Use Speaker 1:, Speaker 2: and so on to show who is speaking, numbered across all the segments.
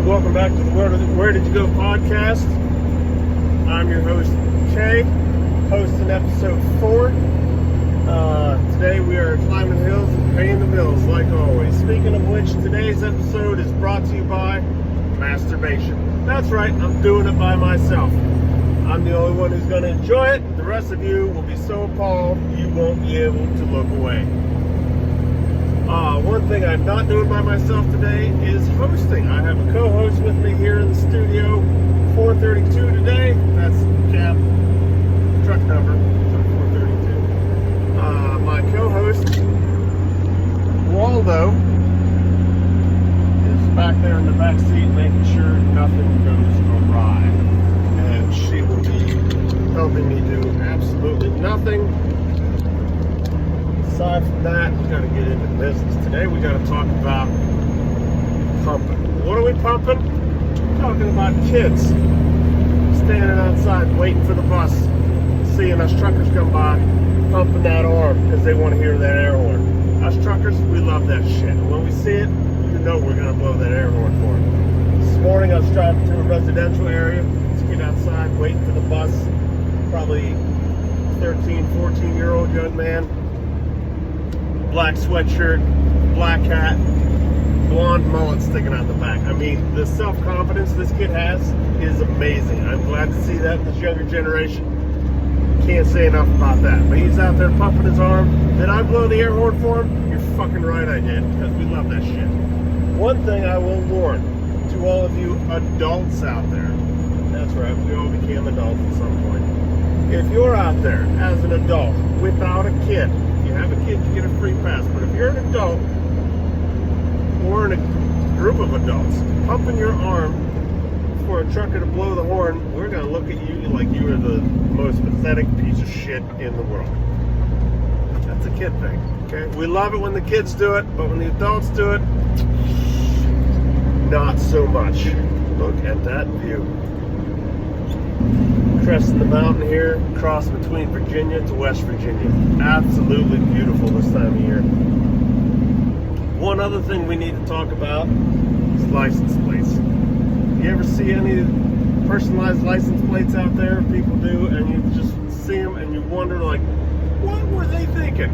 Speaker 1: welcome back to the Where Did You Go podcast. I'm your host, Kay, hosting episode 4. Today we are climbing hills and paying the bills, like always. Speaking of which, today's episode is brought to you by masturbation. That's right, I'm doing it by myself. I'm the only one who's going to enjoy it. The rest of you will be so appalled you won't be able to look away. One thing I'm not doing by myself today is hosting. I have a co-host with me here in the studio, 432 today. That's cab truck number, so 432. My co-host, Waldo, is back there in the back seat making sure nothing goes awry. And she will be helping me do absolutely nothing. Aside from that, we got to get into business. Today we got to talk about pumping. What are we pumping? We're talking about kids standing outside waiting for the bus, seeing us truckers come by, pumping that arm because they want to hear that air horn. Us truckers, we love that shit. When we see it, you know we're going to blow that air horn for it. This morning I was driving to a residential area. This kid outside waiting for the bus, probably 13, 14-year-old young man. Black sweatshirt, black hat, blonde mullet sticking out the back. I mean, the self-confidence this kid has is amazing. I'm glad to see that in this younger generation. Can't say enough about that. But he's out there pumping his arm. Did I blow the air horn for him? You're fucking right I did, because we love that shit. One thing I will warn to all of you adults out there, that's right, we all became adults at some point. If you're out there as an adult without a kid, you have a kid, you get a free pass. But if you're an adult or in a group of adults pumping your arm for a trucker to blow the horn, we're going to look at you like you are the most pathetic piece of shit in the world. That's a kid thing, okay? We love it when the kids do it, but when the adults do it, not so much. Look at that view. Cresting the mountain here, crossing between Virginia to West Virginia. Absolutely beautiful this time of year. One other thing we need to talk about is license plates. You ever see any personalized license plates out there? People do, and you just see them and you wonder, like, what were they thinking?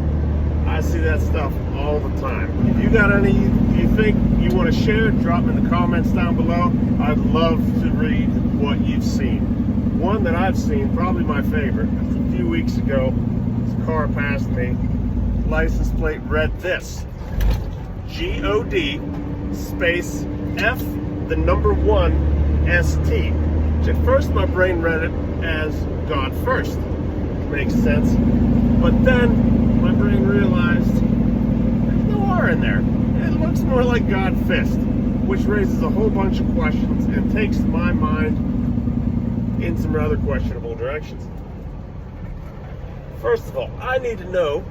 Speaker 1: I see that stuff all the time. If you got any you think you want to share, drop them in the comments down below. I'd love to read what you've seen. One that I've seen, probably my favorite, a few weeks ago, this car passed me. License plate read this: G-O-D space F the number 1 S-T. Which at first my brain read it as God First. Makes sense. But then my brain realized there's no R in there. It looks more like God Fist, which raises a whole bunch of questions and takes my mind in some rather questionable directions. First of all, I need to know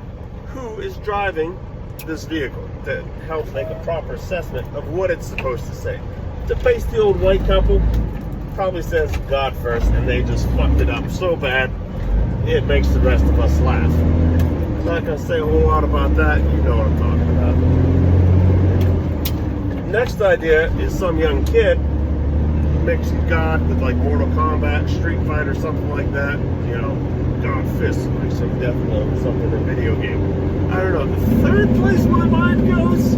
Speaker 1: who is driving this vehicle to help make a proper assessment of what it's supposed to say. The pasty old white couple probably says God First, and they just fucked it up so bad it makes the rest of us laugh. I'm not going to say a whole lot about that. You know what I'm talking about. Next idea is some young kid mixing God with like Mortal Kombat, Street Fighter, something like that. You know, God Fist, like some definitely something in a video game. I don't know. The third place my mind goes,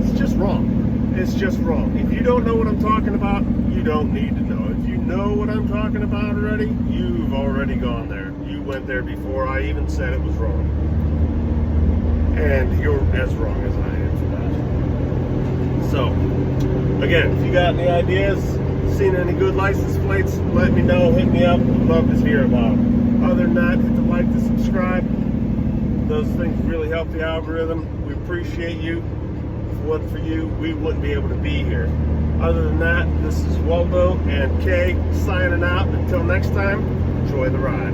Speaker 1: it's just wrong. It's just wrong. If you don't know what I'm talking about, you don't need to know. If you know what I'm talking about already, you've already gone there. You went there before I even said it was wrong. And you're as wrong as I am for that. So, again, if you got any ideas, seen any good license plates, let me know, hit me up. I'd love to hear about them. Other than that, hit the like, to subscribe. Those things really help the algorithm. We appreciate you. If it wasn't for you, we wouldn't be able to be here. Other than that, this is Waldo and Kay signing out. Until next time, enjoy the ride.